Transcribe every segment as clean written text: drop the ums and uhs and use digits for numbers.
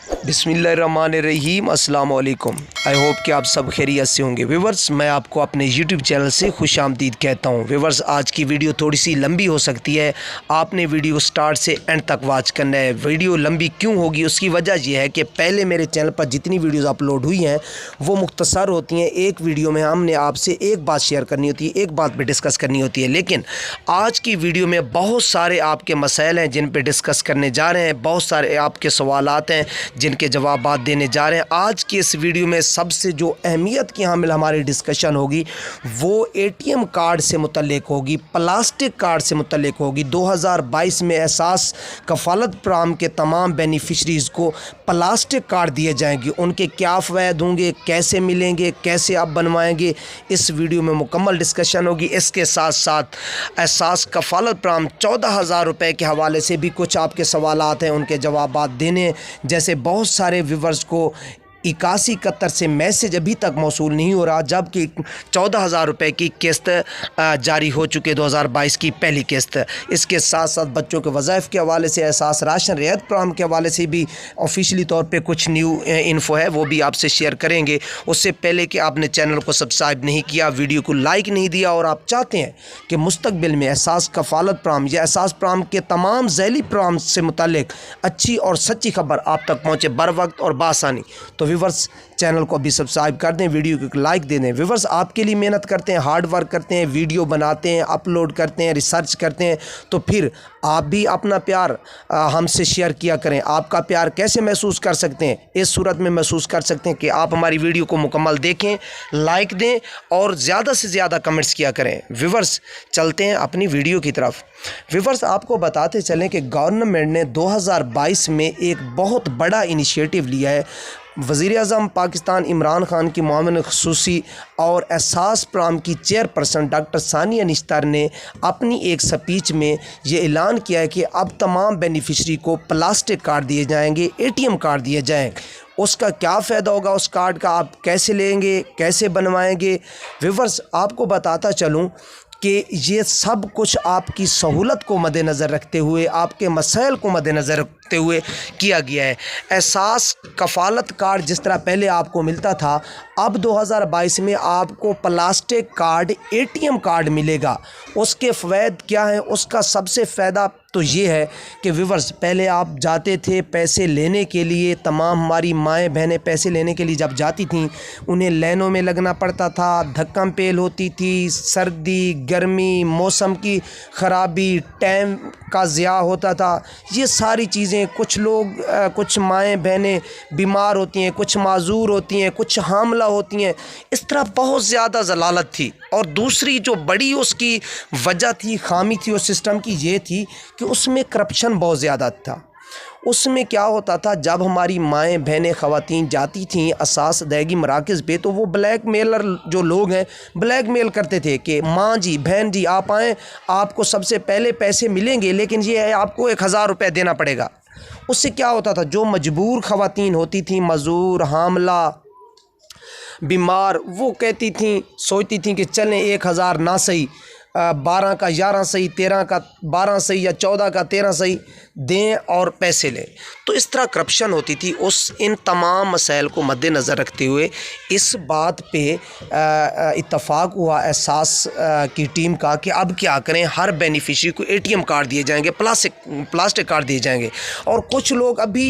बिस्मिल्लाहिर्रहमानिर्रहीम अस्सलाम वालेकुम। आई होप कि आप सब खैरियत से होंगे। व्यूवर्स, मैं आपको अपने यूट्यूब चैनल से खुशामदीद कहता हूँ। व्यूवर्स, आज की वीडियो थोड़ी सी लंबी हो सकती है, आपने वीडियो स्टार्ट से एंड तक वॉच करना है। वीडियो लंबी क्यों होगी, उसकी वजह यह है कि पहले मेरे चैनल पर जितनी वीडियोज़ अपलोड हुई हैं वो मुख्तसर होती हैं। एक वीडियो में हमने आपसे एक बात शेयर करनी होती है, एक बात पर डिस्कस करनी होती है, लेकिन आज की वीडियो में बहुत सारे आपके मसाइल हैं जिन पर डिस्कस करने जा रहे हैं, बहुत सारे आपके सवालात हैं जिनके जवाब देने जा रहे हैं। आज की इस वीडियो में सबसे जो अहमियत की हामिल हमारी डिस्कशन होगी वो एटीएम कार्ड से मुतल्लिक होगी, प्लास्टिक कार्ड से मुतल्लिक होगी। 2022 में एहसास कफ़ालत प्रोग्राम के तमाम बेनिफिशरीज़ को प्लास्टिक कार्ड दिए जाएंगे। उनके क्या फ़वाइद होंगे, कैसे मिलेंगे, कैसे आप बनवाएंगे, इस वीडियो में मुकम्मल डिस्कशन होगी। इसके साथ साथ एहसास कफ़ालत प्रोग्राम 14,000 रुपये के हवाले से भी कुछ आपके सवालात हैं, उनके जवाब देने। जैसे बहुत सारे व्यूवर्स को 8171 से मैसेज अभी तक मौसूल नहीं हो रहा, जबकि 14,000 रुपये की किस्त जारी हो चुके 2022 की पहली किस्त। इसके साथ साथ बच्चों के वज़ाइफ के हवाले से, एहसास राशन रियायत प्रोग्राम के हवाले से भी ऑफिशियली तौर पे कुछ न्यू इन्फो है, वो भी आपसे शेयर करेंगे। उससे पहले कि आपने चैनल को सब्सक्राइब नहीं किया, वीडियो को लाइक नहीं दिया और आप चाहते हैं कि मुस्तकबिल में एहसास कफ़ालत प्रोग्राम या एहसास प्रोग्राम के तमाम ज़ैली प्रोग्राम से मुतालिक अच्छी और सच्ची खबर आप तक पहुँचे बर वक्त और बासानी, तो व्यूवर्स चैनल को अभी सब्सक्राइब कर दें, वीडियो को लाइक दे दें। व्यूवर्स आपके लिए मेहनत करते हैं, हार्ड वर्क करते हैं, वीडियो बनाते हैं, अपलोड करते हैं, रिसर्च करते हैं, तो फिर आप भी अपना प्यार हमसे शेयर किया करें। आपका प्यार कैसे महसूस कर सकते हैं? इस सूरत में महसूस कर सकते हैं कि आप हमारी वीडियो को मुकम्मल देखें, लाइक दें और ज़्यादा से ज़्यादा कमेंट्स किया करें। व्यूवर्स चलते हैं अपनी वीडियो की तरफ। व्यूवर्स आपको बताते चलें कि गवर्नमेंट ने 2022 में एक बहुत बड़ा इनिशिएटिव लिया है। वज़ीर-ए-आज़म पाकिस्तान इमरान खान की मुआविन ख़ुसूसी और एहसास प्रोग्राम की चेयरपर्सन डॉक्टर सानिया निश्तर ने अपनी एक स्पीच में ये ऐलान किया है कि अब तमाम बेनिफिशरी को प्लास्टिक कार्ड दिए जाएंगे, एटीएम कार्ड दिए जाएंगे। उसका क्या फ़ायदा होगा, उस कार्ड का आप कैसे लेंगे, कैसे बनवाएंगे? व्यूवर्स आपको बताता चलूँ कि ये सब कुछ आपकी सहूलत को मद्देनज़र रखते हुए, आपके मसाइल को मद्देनज़र रखते हुए किया गया है। एहसास कफ़ालत कार्ड जिस तरह पहले आपको मिलता था, अब 2022 में आपको प्लास्टिक कार्ड, एटीएम कार्ड मिलेगा। उसके फ़वाइद क्या हैं? उसका सबसे फ़ायदा तो ये है कि व्यूवर्स पहले आप जाते थे पैसे लेने के लिए, तमाम हमारी माएँ बहनें पैसे लेने के लिए जब जाती थीं उन्हें लाइनों में लगना पड़ता था, धक्कम पेल होती थी, सर्दी गर्मी, मौसम की ख़राबी, टाइम का ज़िया होता था। ये सारी चीज़ें, कुछ लोग कुछ माएँ बहनें बीमार होती हैं, कुछ माजूर होती हैं, कुछ हामला होती हैं, इस तरह बहुत ज़्यादा ज़लालत थी। और दूसरी जो बड़ी उसकी वजह थी, खामी थी उस सिस्टम की, ये थी कि उसमें करप्शन बहुत ज़्यादा था। उसमें क्या होता था, जब हमारी माएँ बहनें ख़वातीन जाती थीं असास अदायगी मराकज़ पे, तो वो ब्लैक मेलर जो लोग हैं ब्लैक मेल करते थे कि माँ जी, बहन जी, आप आएँ, आपको सबसे पहले पैसे मिलेंगे, लेकिन ये है आपको 1,000 रुपये देना पड़ेगा। उससे क्या होता था, जो मजबूर ख़वातीन होती थीं, मजूर, हामला, बीमार, वो कहती थीं, सोचती थीं कि चलें 1,000 ना सही, 12 का 11 सही, 13 का 12 सही या 14 का 13 सही दें और पैसे लें। तो इस तरह करप्शन होती थी। इन तमाम मसाइल को मद्देनज़र रखते हुए इस बात पे इत्तफ़ाक़ हुआ एहसास की टीम का कि अब क्या करें, हर बेनिफिशरी को एटीएम कार्ड दिए जाएंगे, प्लास्टिक कार्ड दिए जाएंगे। और कुछ लोग अभी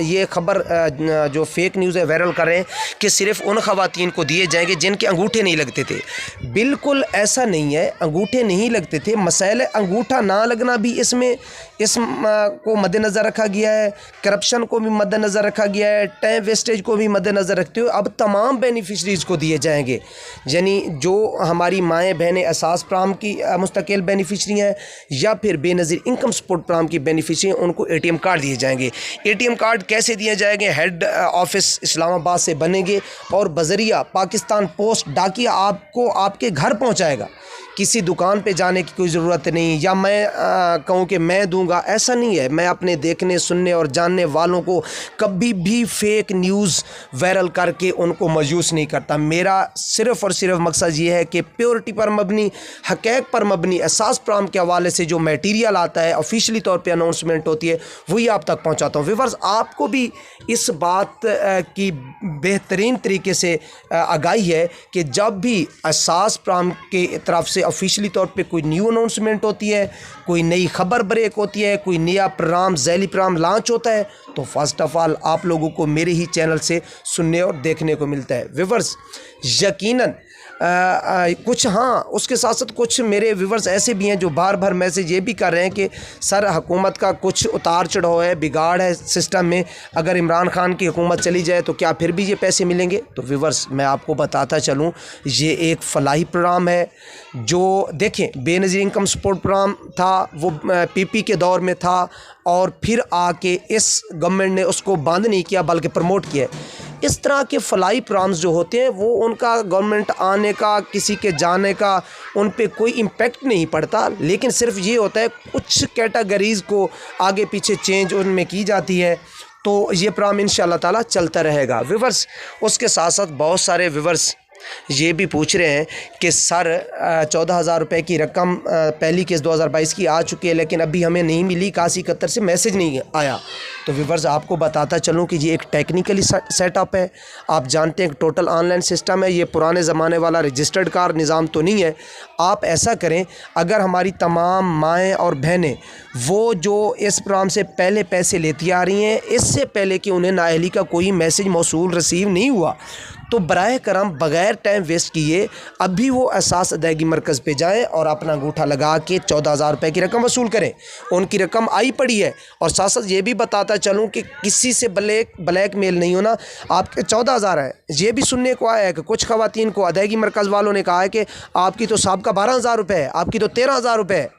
ये ख़बर जो फेक न्यूज़ है वायरल कर रहे हैं कि सिर्फ़ उन ख़वातीन को दिए जाएंगे जिनके अंगूठे नहीं लगते थे। बिल्कुल ऐसा नहीं है, अंगूठे नहीं लगते थे। मसाइल अंगूठा ना लगना भी इसमें को मद्देनज़र रखा गया है, करप्शन को भी मद्देनज़र रखा गया है, टाइम वेस्टेज को भी मद्देनज़र रखते हुए अब तमाम बेनिफिशरीज़ को दिए जाएंगे। यानी जो हमारी माएँ बहनें एहसास प्रोग्राम की मुस्तकिल बेनिफिशरी हैं या फिर बेनज़ीर इनकम सपोर्ट प्रोग्राम की बेनिफिशरी हैं, उनको एटीएम कार्ड दिए जाएंगे। एटीएम कार्ड कैसे दिए जाएंगे? हेड ऑफिस इस्लामाबाद से बनेंगे और बज़रिया पाकिस्तान पोस्ट डाकिया आपको आपके घर पहुँचाएगा। किसी दुकान पे जाने की कोई ज़रूरत नहीं, या मैं कहूँ कि मैं दूंगा, ऐसा नहीं है। मैं अपने देखने सुनने और जानने वालों को कभी भी फेक न्यूज़ वायरल करके उनको मायूस नहीं करता। मेरा सिर्फ़ और सिर्फ मकसद ये है कि प्योरिटी पर मबनी, हक़ैक़ पर मबनी, एहसास प्राम के हवाले से जो मटेरियल आता है, ऑफिशियली तौर पे अनाउंसमेंट होती है, वही आप तक पहुंचाता हूं। व्यूअर्स, आपको भी इस बात की बेहतरीन तरीके से आगाही है कि जब भी एहसास प्राम के तरफ से ऑफिशियली तौर पे कोई न्यू अनाउंसमेंट होती है, कोई नई खबर ब्रेक होती है, कोई नया प्रोग्राम, ज़ैली प्रोग्राम लॉन्च होता है, तो फर्स्ट ऑफ ऑल आप लोगों को मेरे ही चैनल से सुनने और देखने को मिलता है। व्यूअर्स, यकीनन कुछ, हाँ, उसके साथ साथ कुछ मेरे व्यूवर्स ऐसे भी हैं जो बार बार मैसेज ये भी कर रहे हैं कि सर, हुकूमत का कुछ उतार चढ़ाव है, बिगाड़ है सिस्टम में, अगर इमरान खान की हुकूमत चली जाए तो क्या फिर भी ये पैसे मिलेंगे? तो व्यूवर्स, मैं आपको बताता चलूँ, ये एक फलाही प्रोग्राम है जो, देखें, बेनज़ीर इनकम सपोर्ट प्रोग्राम था, वो पीपी के दौर में था, और फिर आके इस गवर्नमेंट ने उसको बंद नहीं किया बल्कि प्रमोट किया। इस तरह के फलाई प्रोग्राम्स जो होते हैं, वो उनका गवर्नमेंट आने का, किसी के जाने का उन पे कोई इम्पेक्ट नहीं पड़ता, लेकिन सिर्फ ये होता है कुछ कैटेगरीज़ को आगे पीछे चेंज उनमें की जाती है। तो ये प्रोग्राम इंशाअल्लाह ताला चलता रहेगा। व्यूवर्स, उसके साथ साथ बहुत सारे व्यूवर्स ये भी पूछ रहे हैं कि सर, 14,000 रुपये की रकम पहली केस 2022 की आ चुकी है, लेकिन अभी हमें नहीं मिली, 8171 से मैसेज नहीं आया। तो व्यूवर्स, आपको बताता चलूं कि ये एक टेक्निकली सेटअप है। आप जानते हैं कि टोटल ऑनलाइन सिस्टम है, ये पुराने ज़माने वाला रजिस्टर्ड कार निज़ाम तो नहीं है। आप ऐसा करें, अगर हमारी तमाम माएँ और बहनें वो जो इस प्रोग्राम से पहले पैसे लेती आ रही हैं, इससे पहले कि उन्हें नाअहली का कोई मैसेज मौसूल रिसीव नहीं हुआ, तो बराए करम बग़ैर टाइम वेस्ट किए अभी वो एहसास अदायगी मरकज़ पे जाएं और अपना अंगूठा लगा के 14,000 रुपये की रकम वसूल करें। उनकी रकम आई पड़ी है। और साथ साथ ये भी बताता चलूँ कि किसी से ब्लैक मेल नहीं होना। आपके 14,000 है, ये भी सुनने को आया है कि कुछ ख़वातीन को अदायगी मरकज़ वालों ने कहा है कि आपकी तो साहब 12,000 रुपये है, आपकी तो 13,000 रुपये है।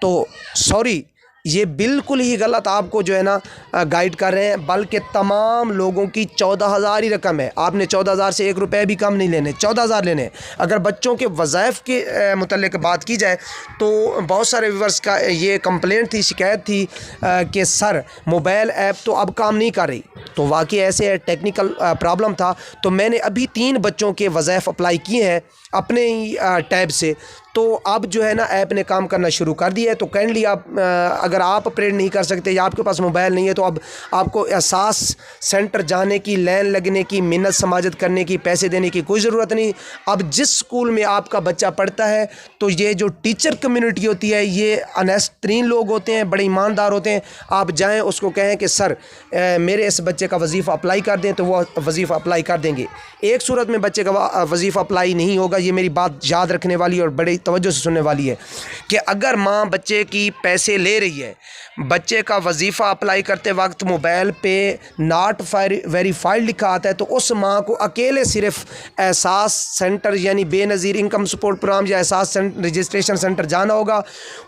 तो सॉरी, ये बिल्कुल ही गलत आपको जो है ना गाइड कर रहे हैं, बल्कि तमाम लोगों की 14,000 ही रकम है। आपने 14,000 से 1 रुपये भी कम नहीं लेने, 14,000 लेने। अगर बच्चों के वज़ाइफ के मुतल्लिक़ बात की जाए तो बहुत सारे व्यूअर्स का ये कंप्लेंट थी, शिकायत थी कि सर, मोबाइल ऐप तो अब काम नहीं कर रही। तो वाकई ऐसे टेक्निकल प्रॉब्लम था। तो मैंने अभी 3 बच्चों के वज़ाइफ अप्लाई किए हैं अपने ही टैब से। तो अब जो है ना ऐप ने काम करना शुरू कर दिया है। तो काइंडली आप, अगर आप ऑपरेट नहीं कर सकते या आपके पास मोबाइल नहीं है, तो अब आपको एहसास सेंटर जाने की, लाइन लगने की, मिन्नत समाजत करने की, पैसे देने की कोई ज़रूरत नहीं। अब जिस स्कूल में आपका बच्चा पढ़ता है, तो ये जो टीचर कम्युनिटी होती है, ये ऑनेस्ट तरीन लोग होते हैं, बड़े ईमानदार होते हैं। आप जाएँ, उसको कहें कि सर, मेरे इस बच्चे का वजीफ़ा अप्लाई कर दें, तो वो वजीफ़ा अप्लाई कर देंगे। एक सूरत में बच्चे का वजीफ़ा अप्लाई नहीं होगा, ये मेरी बात याद रखने वाली और बड़े तवज्जो से सुनने वाली है, कि अगर माँ बच्चे की पैसे ले रही है, बच्चे का वजीफ़ा अप्लाई करते वक्त मोबाइल पे नॉट वेरीफाइड लिखा आता है, तो उस माँ को अकेले सिर्फ एहसास सेंटर यानी बेनज़ीर इनकम सपोर्ट प्रोग्राम या एहसास रजिस्ट्रेशन सेंटर जाना होगा।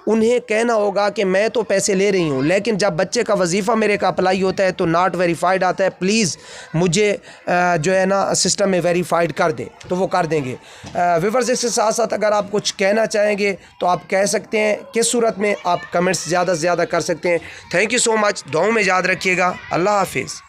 उन्हें कहना होगा कि मैं तो पैसे ले रही हूँ, लेकिन जब बच्चे का वजीफ़ा मेरे का अप्लाई होता है तो नॉट वेरीफाइड आता है, प्लीज़ मुझे जो है ना सिस्टम में वेरीफाइड कर दें, तो वो कर देंगे। व्यूअर्स, इसके साथ साथ अगर आप कुछ कहना चाहेंगे तो आप कह सकते हैं। किस सूरत में आप कमेंट्स ज़्यादा से ज़्यादा कर सकते हैं। Thank you so much. दुआओं में याद रखिएगा। अल्लाह हाफिज़।